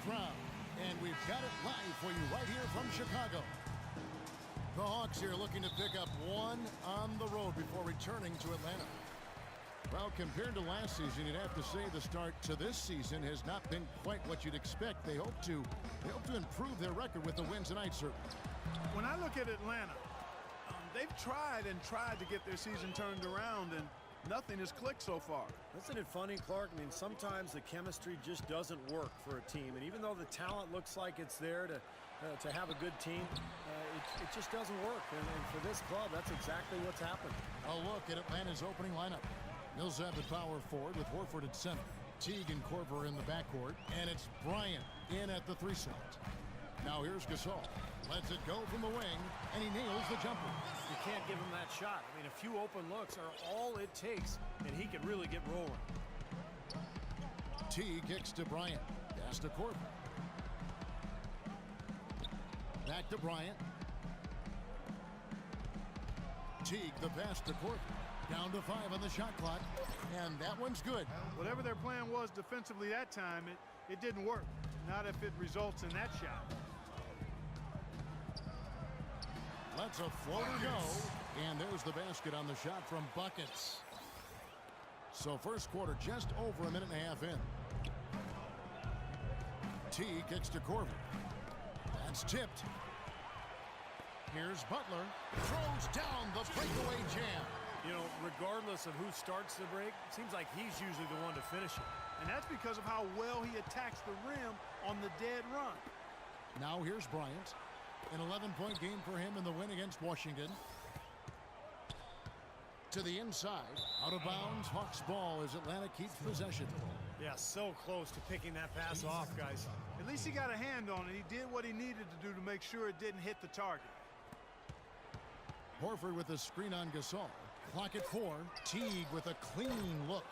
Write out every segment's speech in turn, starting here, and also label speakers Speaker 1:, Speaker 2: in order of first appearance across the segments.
Speaker 1: crowd. And we've got it live for you right here from Chicago. The Hawks here looking to pick up one on the road before returning to Atlanta. Well, compared to last season, you'd have to say the start to this season has not been quite what you'd expect. They hope to improve their record with the win tonight, certainly.
Speaker 2: When I look at Atlanta, they've tried to get their season turned around, and nothing has clicked so far.
Speaker 3: Isn't it funny, Clark? I mean, sometimes the chemistry just doesn't work for a team. And even though the talent looks like it's there to have a good team, it just doesn't work. And for this club, that's exactly what's happened.
Speaker 1: A look at Atlanta's opening lineup. Mills have the power forward with Horford at center. Teague and Kover in the backcourt. And it's Bryant in at the 3 slot. Now here's Gasol. Lets it go from the wing, and he nails the jumper.
Speaker 3: You can't give him that shot. I mean, a few open looks are all it takes, and he can really get rolling.
Speaker 1: Teague kicks to Bryant. Pass to Kover. Back to Bryant. Teague the pass to Kover. Down to 5 on the shot clock, and that one's good.
Speaker 2: Whatever their plan was defensively that time, it didn't work. Not if it results in that shot.
Speaker 1: Lets a floater go, and there's the basket on the shot from Buckets. So first quarter just over a minute and a half in. Teague kicks to Kover. That's tipped. Here's Butler. Throws down the breakaway jam.
Speaker 3: You know, regardless of who starts the break, it seems like he's usually the one to finish it.
Speaker 2: And that's because of how well he attacks the rim on the dead run.
Speaker 1: Now here's Bryant. An 11-point game for him in the win against Washington. To the inside. Out of bounds. Hawks ball as Atlanta keeps possession.
Speaker 3: Yeah, so close to picking that pass off, guys.
Speaker 2: At least he got a hand on it. He did what he needed to do to make sure it didn't hit the target.
Speaker 1: Horford with a screen on Gasol. Clock at 4. Teague with a clean look.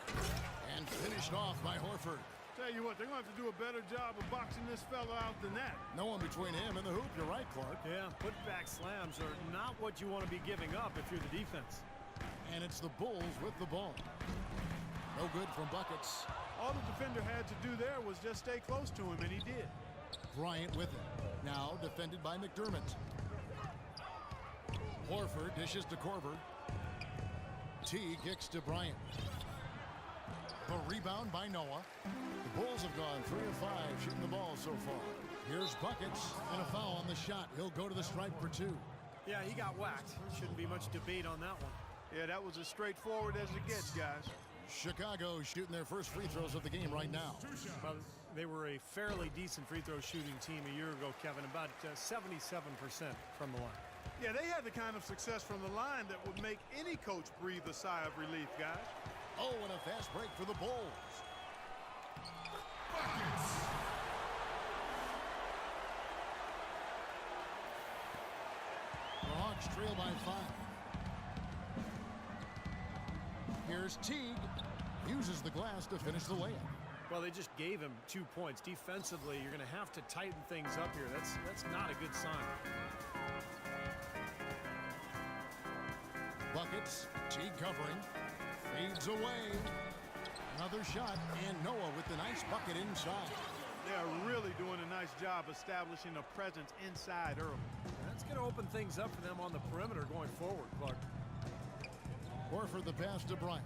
Speaker 1: And finished off by Horford.
Speaker 2: Tell you what, they're going to have to do a better job of boxing this fella out than that.
Speaker 1: No one between him and the hoop. You're right, Clark.
Speaker 3: Yeah, putback slams are not what you want to be giving up if you're the defense.
Speaker 1: And it's the Bulls with the ball. No good from Buckets.
Speaker 2: All the defender had to do there was just stay close to him, and he did.
Speaker 1: Bryant with it. Now defended by McDermott. Horford dishes to Kover. Teague kicks to Bryant. The rebound by Noah. The Bulls have gone 3 of 5 shooting the ball so far. Here's Buckets and a foul on the shot. He'll go to the stripe for 2.
Speaker 3: Yeah, he got whacked. Shouldn't be much debate on that one.
Speaker 2: Yeah, that was as straightforward as it gets, guys.
Speaker 1: Chicago shooting their first free throws of the game right now.
Speaker 3: Well, they were a fairly decent free throw shooting team a year ago, Kevin, about 77% from the line.
Speaker 2: Yeah, they had the kind of success from the line that would make any coach breathe a sigh of relief, guys.
Speaker 1: Oh, and a fast break for the Bulls. The Hawks trail by 5. Here's Teague. Uses the glass to finish the layup.
Speaker 3: Well, they just gave him 2 points. Defensively, you're going to have to tighten things up here. That's not a good sign.
Speaker 1: Buckets. Teague covering. Fades away. Another shot, and Noah with the nice bucket inside.
Speaker 2: They are really doing a nice job establishing a presence inside early.
Speaker 3: That's going to open things up for them on the perimeter going forward, Clark.
Speaker 1: Horford the pass to Bryant.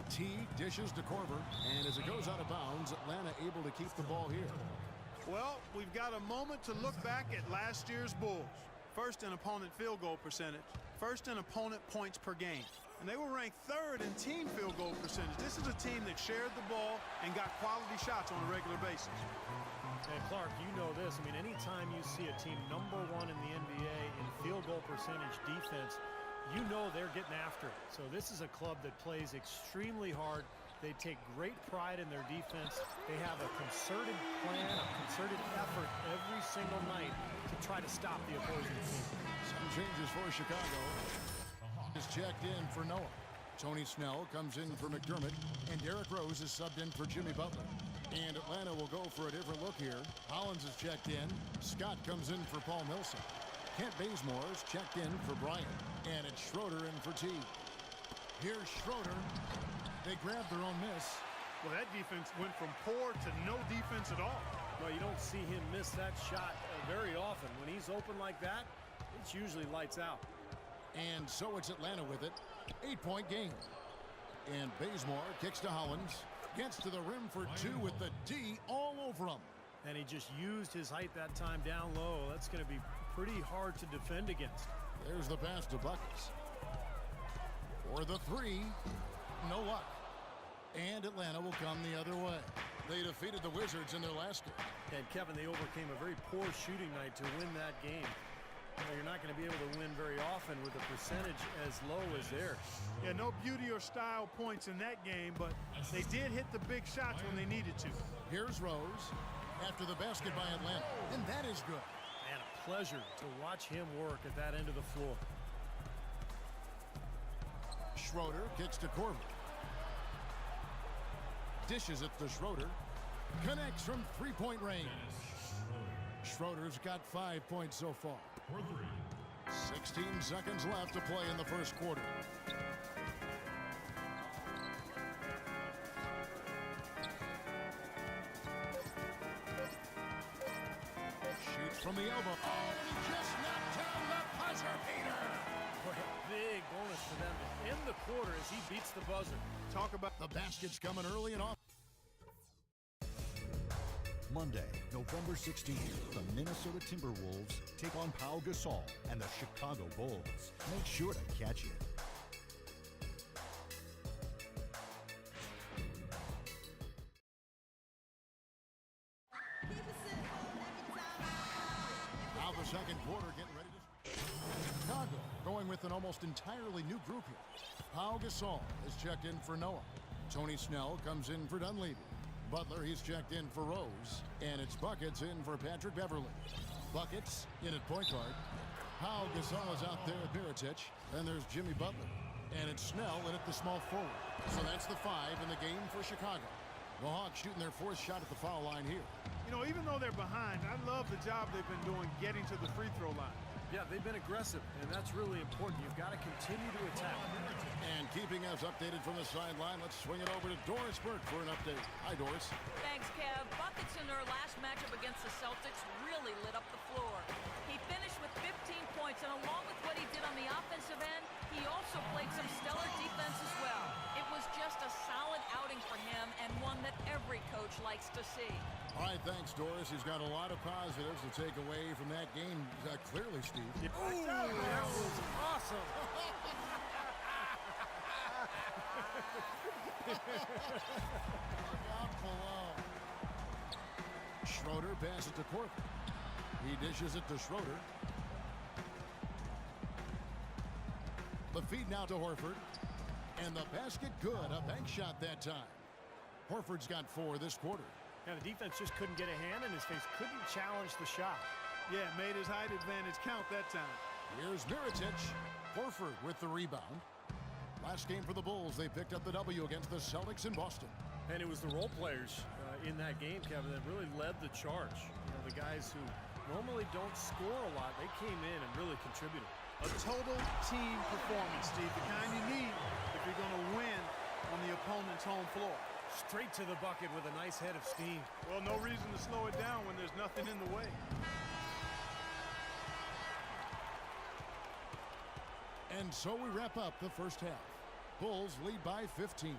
Speaker 1: Teague dishes to Kover, and as it goes out of bounds, Atlanta able to keep the ball here.
Speaker 2: Well, we've got a moment to look back at last year's Bulls. First in opponent field goal percentage, first in opponent points per game. And they were ranked 3rd in team field goal percentage. This is a team that shared the ball and got quality shots on a regular basis.
Speaker 3: And Clark, you know this. I mean, anytime you see a team #1 in the NBA in field goal percentage defense, you know they're getting after it. So this is a club that plays extremely hard. They take great pride in their defense. They have a concerted plan, a concerted effort every single night to try to stop the opposing team.
Speaker 1: Some changes for Chicago. Is checked in for Noah. Tony Snell comes in for McDermott, and Derrick Rose is subbed in for Jimmy Butler. And Atlanta will go for a different look here. Hollins is checked in. Scott comes in for Paul Millsap. Kent Bazemore is checked in for Bryant. And it's Schroeder in for Teague. Here's Schroeder. They grab their own miss.
Speaker 2: Well, that defense went from poor to no defense at all.
Speaker 3: Well, you don't see him miss that shot very often. When he's open like that, it's usually lights out.
Speaker 1: And so it's Atlanta with it. 8-point game. And Bazemore kicks to Hollins. Gets to the rim for two with the D all over him.
Speaker 3: And he just used his height that time down low. That's going to be pretty hard to defend against.
Speaker 1: There's the pass to Buckets. For the three. No luck. And Atlanta will come the other way. They defeated the Wizards in their last game.
Speaker 3: And Kevin, they overcame a very poor shooting night to win that game. You're not going to be able to win very often with a percentage as low as theirs.
Speaker 2: Yeah, no beauty or style points in that game, but they did hit the big shots when they needed to.
Speaker 1: Here's Rose after the basket by Atlanta, and that is good.
Speaker 3: And a pleasure to watch him work at that end of the floor.
Speaker 1: Schroeder kicks to Kover. Dishes it to Schroeder. Connects from three-point range. Schroeder's got 5 points so far. 16 seconds left to play in the first quarter. Shoots from the elbow. Oh, and he just knocked down the buzzer beater.
Speaker 3: What a big bonus for them to end the quarter as he beats the buzzer.
Speaker 2: Talk about
Speaker 1: The basket's coming early and off.
Speaker 4: Monday, November 16th, the Minnesota Timberwolves take on Pau Gasol and the Chicago Bulls. Make sure to catch it.
Speaker 1: Now the second quarter getting ready to... Chicago going with an almost entirely new group here. Pau Gasol is checked in for Noah. Tony Snell comes in for Dunleavy. Butler, he's checked in for Rose. And it's Buckets in for Patrick Beverly. Buckets in at point guard. Pau Gasol is out there at Mirotic. Then there's Jimmy Butler. And it's Snell in at the small forward. So that's the 5 in the game for Chicago. The Hawks shooting their 4th shot at the foul line here.
Speaker 2: You know, even though they're behind, I love the job they've been doing getting to the free throw line.
Speaker 3: Yeah, they've been aggressive, and that's really important. You've got to continue to attack.
Speaker 1: And keeping us updated from the sideline, let's swing it over to Doris Burke for an update. Hi, Doris.
Speaker 5: Thanks, Kev. Buckets in their last matchup against the Celtics really lit up the floor. He finished with 15 points, and along with what he did on the offensive end, he also played some stellar defense as well. It was just a solid outing for him, and one that every coach likes to see.
Speaker 1: All right, thanks, Doris. He's got a lot of positives to take away from that game. Clearly, Steve.
Speaker 3: Oh, that was awesome.
Speaker 1: Schroeder passes to Kover. He dishes it to Schroeder. The feed now to Horford. And the basket good. A bank shot that time. Horford's got 4 this quarter.
Speaker 3: Yeah, the defense just couldn't get a hand in his face. Couldn't challenge the shot.
Speaker 2: Yeah, made his height advantage count that time.
Speaker 1: Here's Mirotic. Horford with the rebound. Last game for the Bulls, they picked up the W against the Celtics in Boston.
Speaker 3: And it was the role players in that game, Kevin, that really led the charge. You know, the guys who normally don't score a lot, they came in and really contributed.
Speaker 2: A total team performance, Steve, the kind you need if you're going to win on the opponent's home floor.
Speaker 3: Straight to the bucket with a nice head of steam.
Speaker 2: Well, no reason to slow it down when there's nothing in the way.
Speaker 1: And so we wrap up the first half. Bulls lead by 15.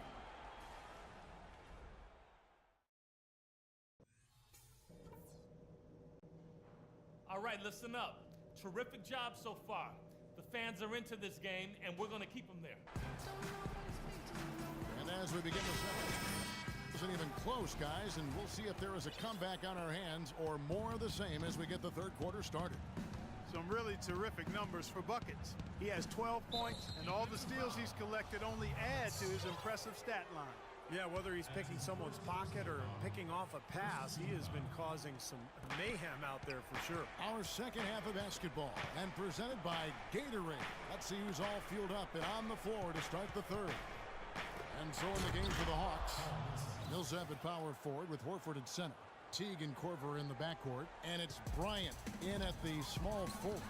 Speaker 6: All right, listen up. Terrific job so far. The fans are into this game, and we're going to keep them there.
Speaker 1: And as we begin the second, isn't even close, guys, and we'll see if there is a comeback on our hands or more of the same as we get the third quarter started.
Speaker 2: Some really terrific numbers for Buckets. He has 12 points, and all the steals he's collected only add to his impressive stat line.
Speaker 3: Yeah, whether he's picking someone's pocket or picking off a pass, he has been causing some mayhem out there for sure.
Speaker 1: Our second half of basketball, and presented by Gatorade. Let's see who's all fueled up and on the floor to start the third. And so in the game for the Hawks, Millsap at power forward with Horford at center. Teague and Kover in the backcourt, and it's Bryant in at the small forward.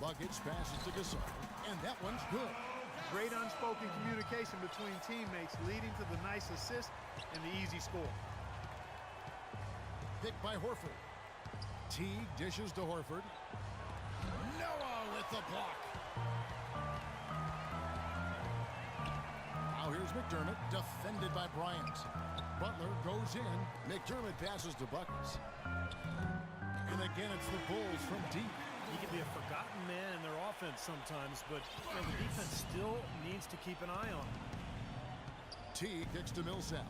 Speaker 1: Buckets passes to Gasol, and that one's good.
Speaker 2: Great unspoken communication between teammates leading to the nice assist and the easy score.
Speaker 1: Picked by Horford. Teague dishes to Horford. Noah with the block. Now here's McDermott, defended by Bryant. Butler goes in. McDermott passes to Buckets. And again, it's the Bulls from deep.
Speaker 3: He can be a forgotten man in their offense sometimes, but the defense still needs to keep an eye on him.
Speaker 1: Teague kicks to Millsap.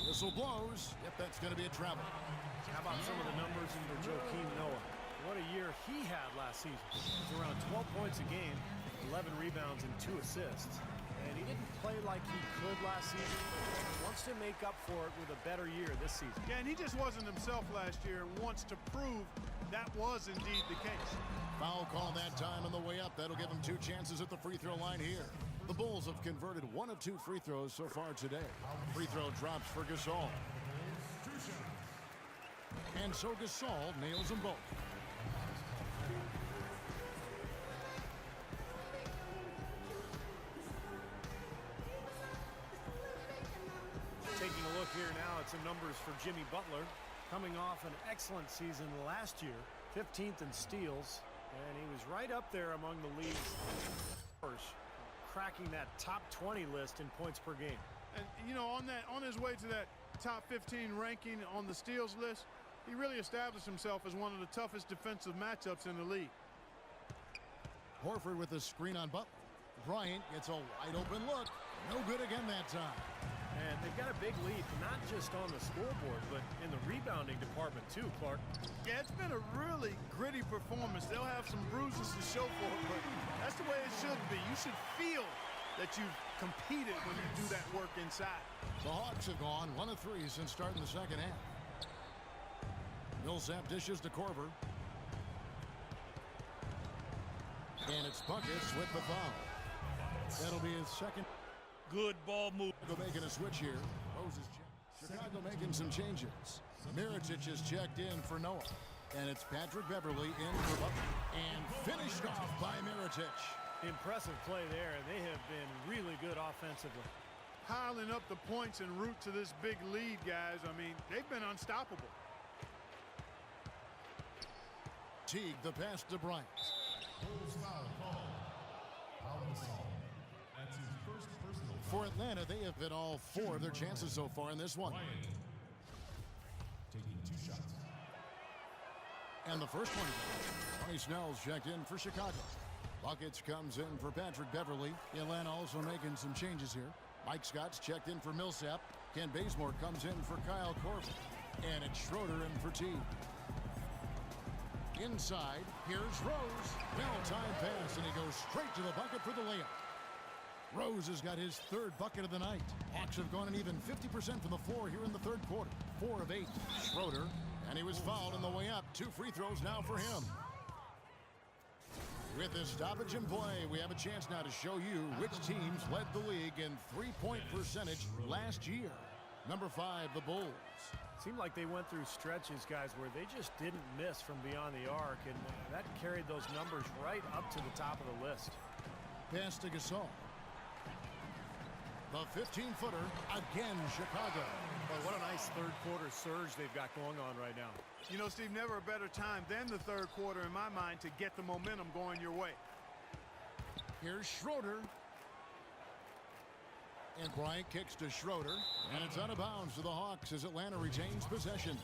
Speaker 1: Whistle blows. Yep, that's going to be a travel.
Speaker 3: How about some of the numbers for Joakim Noah? What a year he had last season. It was around 12 points a game, 11 rebounds, and 2 assists. And he didn't play like he could last season. He wants to make up for it with a better year this season.
Speaker 2: Yeah, and he just wasn't himself last year and wants to prove that was indeed the case.
Speaker 1: Foul call that time on the way up. That'll give him 2 chances at the free throw line here. The Bulls have converted 1 of 2 free throws so far today. Free throw drops for Gasol. And so Gasol nails them both.
Speaker 3: Taking a look here now at some numbers for Jimmy Butler. Coming off an excellent season last year, 15th in steals, and he was right up there among the league's first, cracking that top 20 list in points per game.
Speaker 2: And you know, on his way to that top 15 ranking on the steals list, he really established himself as one of the toughest defensive matchups in the league.
Speaker 1: Horford with the screen on Butler. Bryant gets a wide open look. No good again that time.
Speaker 3: And they've got a big lead, not just on the scoreboard, but in the rebounding department too, Clark.
Speaker 2: Yeah, it's been a really gritty performance. They'll have some bruises to show for it, but that's the way it should be. You should feel that you've competed when you do that work inside.
Speaker 1: The Hawks have gone 1 of 3 since starting the second half. Millsap dishes to Kover. And it's Buckets with the foul. That'll be his second.
Speaker 6: Good ball move.
Speaker 1: Making a switch here. Rose is Chicago making some changes. Mirotic is checked in for Noah. And it's Patrick Beverley in for Butler. And finished off by Mirotic.
Speaker 3: Impressive play there, and they have been really good offensively.
Speaker 2: Piling up the points en route to this big lead, guys. I mean, they've been unstoppable.
Speaker 1: Teague the pass to Bryant. For Atlanta, they have hit all 4 of their chances so far in this one.
Speaker 7: Taking 2 shots.
Speaker 1: And the first one, Tony Snell's checked in for Chicago. Buckets comes in for Patrick Beverley. Atlanta also making some changes here. Mike Scott's checked in for Millsap. Ken Bazemore comes in for Kyle Kover. And it's Schroeder in for Teague. Inside, here's Rose. Well-timed pass, and he goes straight to the bucket for the layup. Rose has got his 3rd bucket of the night. Hawks have gone an even 50% from the floor here in the 3rd quarter. 4 of 8. Schroeder, and he was fouled on the way up. 2 free throws now for him. With this stoppage in play, we have a chance now to show you which teams led the league in three-point percentage last year. Number 5, the Bulls.
Speaker 3: Seemed like they went through stretches, guys, where they just didn't miss from beyond the arc, and that carried those numbers right up to the top of the list.
Speaker 1: Pass to Gasol. The 15-footer, again, Chicago.
Speaker 3: Well, what a nice 3rd quarter surge they've got going on right now.
Speaker 2: You know, Steve, never a better time than the 3rd quarter in my mind to get the momentum going your way.
Speaker 1: Here's Schroeder. And Bryant kicks to Schroeder. And it's out of bounds to the Hawks as Atlanta retains possession.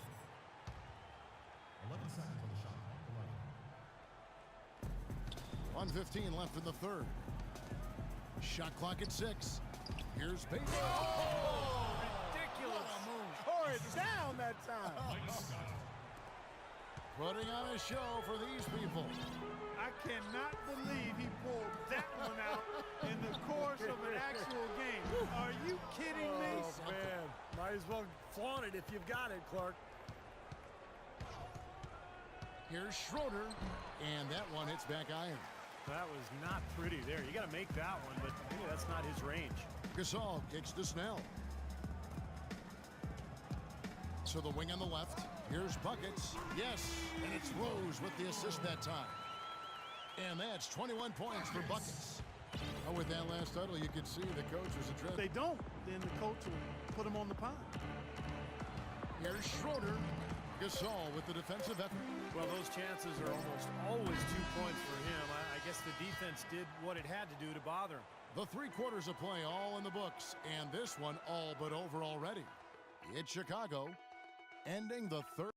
Speaker 7: 11 seconds on the shot.
Speaker 1: 1:15 left in the 3rd. Shot clock at 6. Here's Baker.
Speaker 2: Oh, ridiculous. Tore it down that time.
Speaker 1: Putting on a show for these people.
Speaker 2: I cannot believe he pulled that one out in the course of an actual game. Are you kidding me?
Speaker 3: Oh, man. Might as well flaunt it if you've got it, Clark.
Speaker 1: Here's Schroeder. And that one hits back iron.
Speaker 3: That was not pretty there. You got to make that one, but maybe that's not his range.
Speaker 1: Gasol kicks to Snell. So the wing on the left. Here's Buckets. Yes, and it's Rose with the assist that time. And that's 21 points for Buckets. Oh, with that last huddle, you could see the coach was addressed.
Speaker 2: If they don't, then the coach will put them on the pine.
Speaker 1: Here's Schroeder. Gasol with the defensive effort.
Speaker 3: Well, those chances are almost always 2 points for him. I guess the defense did what it had to do to bother him.
Speaker 1: The 3 quarters of play all in the books, and this one all but over already. It's Chicago ending the third.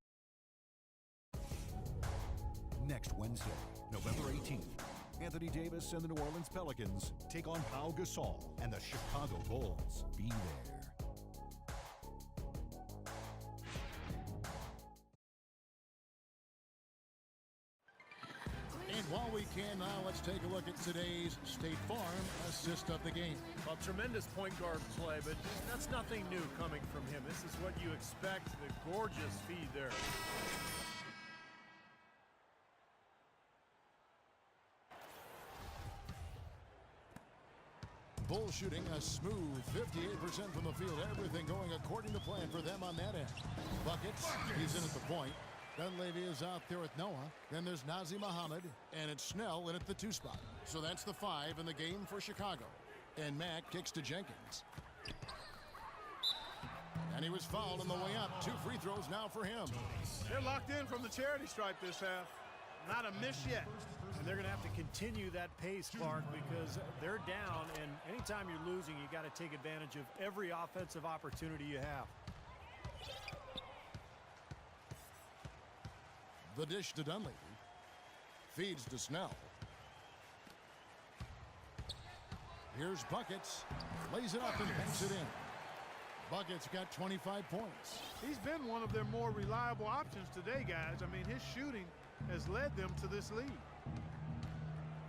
Speaker 4: Next Wednesday, November 18th, Anthony Davis and the New Orleans Pelicans take on Pau Gasol and the Chicago Bulls. Be there.
Speaker 1: And while we can now, let's take a look at today's State Farm assist of the game.
Speaker 3: Well, tremendous point guard play, but that's nothing new coming from him. This is what you expect, the gorgeous feed there.
Speaker 1: Bulls shooting a smooth 58% from the field. Everything going according to plan for them on that end. Buckets, he's in at the point. Dunleavy is out there with Noah. Then there's Nazi Muhammad, and it's Snell in at the 2 spot. So that's the 5 in the game for Chicago. And Mack kicks to Jenkins. And he was fouled on the way up. 2 free throws now for him.
Speaker 2: They're locked in from the charity stripe this half. Not a miss yet.
Speaker 3: And they're going to have to continue that pace, Clark, because they're down, and anytime you're losing, you got to take advantage of every offensive opportunity you have.
Speaker 1: The dish to Dunleavy. Feeds to Snell. Here's Buckets. Lays it up and banks it in. Buckets got 25 points.
Speaker 2: He's been one of their more reliable options today, guys. I mean, his shooting has led them to this lead.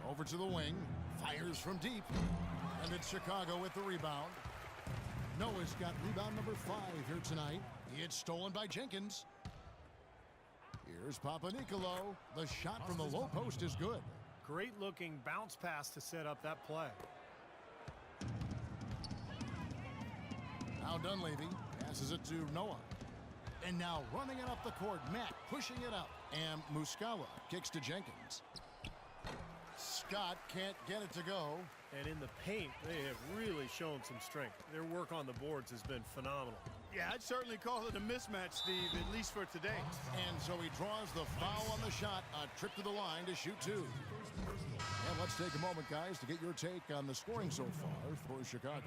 Speaker 1: Over to the wing. Fires from deep. And it's Chicago with the rebound. Noah's got rebound number 5 here tonight. It's stolen by Jenkins. Here's Papanicolaou. The shot from the low post is good.
Speaker 3: Great looking bounce pass to set up that play.
Speaker 1: Now Dunleavy passes it to Noah. And now running it up the court, Matt pushing it up. And Muscala kicks to Jenkins. Scott can't get it to go.
Speaker 3: And in the paint, they have really shown some strength. Their work on the boards has been phenomenal.
Speaker 2: Yeah, I'd certainly call it a mismatch, Steve, at least for today.
Speaker 1: And so he draws the foul on the shot. A trip to the line to shoot 2. And let's take a moment, guys, to get your take on the scoring so far for Chicago.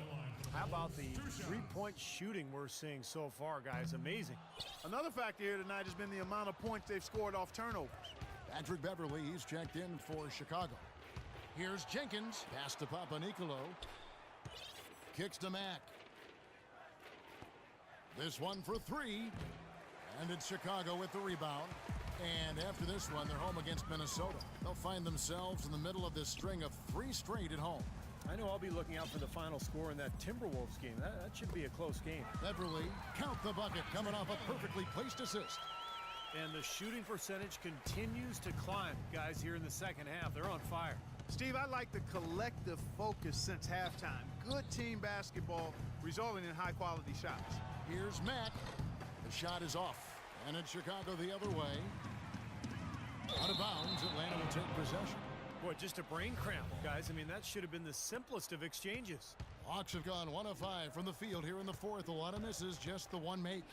Speaker 3: How about the 3-point shooting we're seeing so far, guys? Amazing.
Speaker 2: Another factor here tonight has been the amount of points they've scored off turnovers.
Speaker 1: Patrick Beverly, he's checked in for Chicago. Here's Jenkins. Pass to Papanicolaou. Kicks to Mack. This one for 3. And it's Chicago with the rebound. And after this one, they're home against Minnesota. They'll find themselves in the middle of this string of 3 straight at home.
Speaker 3: I know I'll be looking out for the final score in that Timberwolves game. That should be a close game.
Speaker 1: Beverly, count the bucket, coming off a perfectly placed assist.
Speaker 3: And the shooting percentage continues to climb, guys, here in the second half. They're on fire.
Speaker 2: Steve, I like the collective focus since halftime. Good team basketball resulting in high-quality shots.
Speaker 1: Here's Matt. The shot is off. And it's Chicago the other way. Out of bounds, Atlanta will take possession.
Speaker 3: Boy, just a brain cramp, guys. I mean, that should have been the simplest of exchanges.
Speaker 1: Hawks have gone 1 of 5 from the field here in the 4th. A lot of misses, just the 1 make.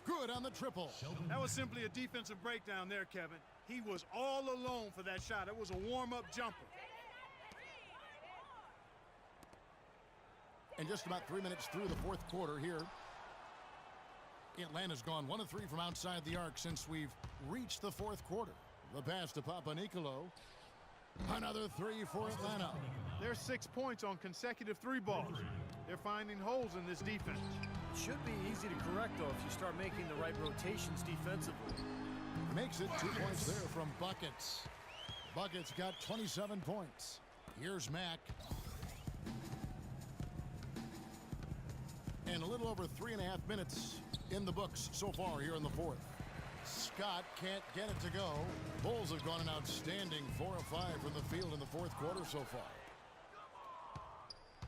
Speaker 1: Good on the triple.
Speaker 2: That was simply a defensive breakdown there, Kevin. He was all alone for that shot. It was a warm-up jumper.
Speaker 1: And just about 3 minutes through the 4th quarter here. Atlanta's gone 1 of 3 from outside the arc since we've reached the 4th quarter. The pass to Papanicolaou. Another 3 for Atlanta.
Speaker 2: There's 6 points on consecutive 3 balls. They're finding holes in this defense.
Speaker 3: Should be easy to correct, though, if you start making the right rotations defensively.
Speaker 1: Makes it 2 points there from Buckets. Buckets got 27 points. Here's Mack. And a little over 3.5 minutes in the books so far here in the 4th. Scott can't get it to go. Bulls have gone an outstanding 4 of 5 from the field in the 4th quarter so far.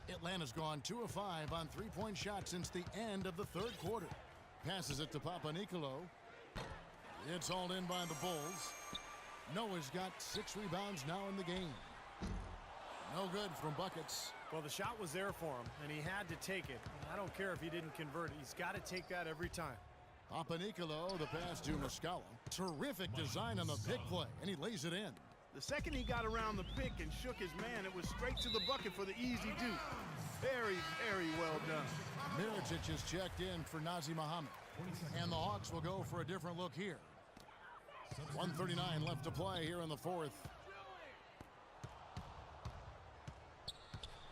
Speaker 1: Atlanta's gone 2 of 5 on 3-point shots since the end of the 3rd quarter. Passes it to Papanicolaou. It's hauled in by the Bulls. Noah's got 6 rebounds now in the game. No good from buckets.
Speaker 3: Well, the shot was there for him, and he had to take it. I don't care if he didn't convert it. He's got to take that every time.
Speaker 1: Papanicolo, the pass to Muscala. Terrific design on the pick play, and he lays it in.
Speaker 2: The second he got around the pick and shook his man, it was straight to the bucket for the easy deuce. Very, very well done.
Speaker 1: Mirotic is checked in for Nazi Muhammad. And the Hawks will go for a different look here. 1:39 left to play here in the fourth.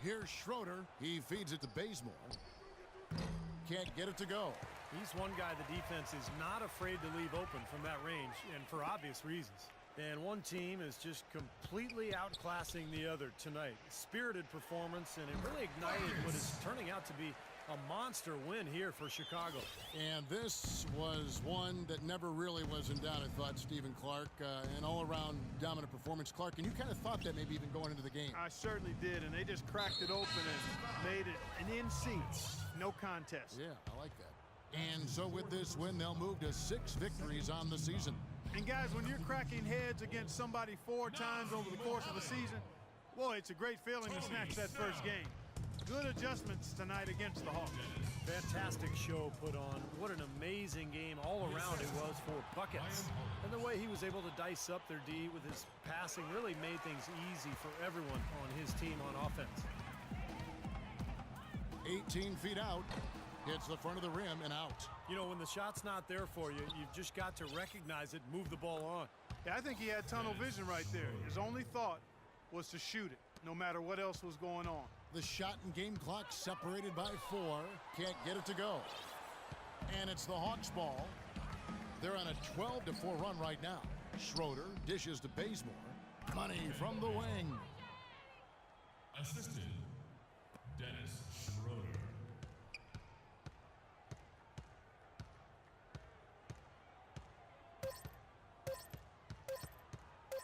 Speaker 1: Here's Schroeder. He feeds it to Bazemore. Can't get it to go.
Speaker 3: He's one guy the defense is not afraid to leave open from that range, and for obvious reasons. And one team is just completely outclassing the other tonight. Spirited performance, and it really ignited what is turning out to be a monster win here for Chicago.
Speaker 1: And this was one that never really was in doubt, I thought, Stephen Clark. An all-around dominant performance. Clark, and you kind of thought that maybe even going into the game.
Speaker 2: I certainly did, and they just cracked it open and made it an in-sync. No contest.
Speaker 1: Yeah, I like that. And so with this win, they'll move to 6 victories on the season.
Speaker 2: And guys, when you're cracking heads against somebody 4 times over the course of the season, boy, it's a great feeling to snatch that first game. Good adjustments tonight against the Hawks.
Speaker 3: Fantastic show put on. What an amazing game all around it was for buckets. And the way he was able to dice up their D with his passing really made things easy for everyone on his team on offense.
Speaker 1: 18 feet out. Hits the front of the rim and out.
Speaker 3: You know, when the shot's not there for you, you've just got to recognize it, move the ball on.
Speaker 2: Yeah, I think he had tunnel vision right there. His only thought was to shoot it, no matter what else was going on.
Speaker 1: The shot and game clock separated by 4. Can't get it to go. And it's the Hawks' ball. They're on a 12-4 run right now. Schroeder dishes to Bazemore. Money from the wing.
Speaker 7: Assisted, Dennis Schroeder.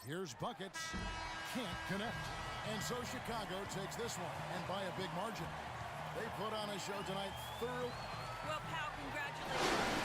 Speaker 1: Here's buckets. Can't connect. And so Chicago takes this one, and by a big margin. They put on a show tonight.
Speaker 5: Well, Pal, congratulations.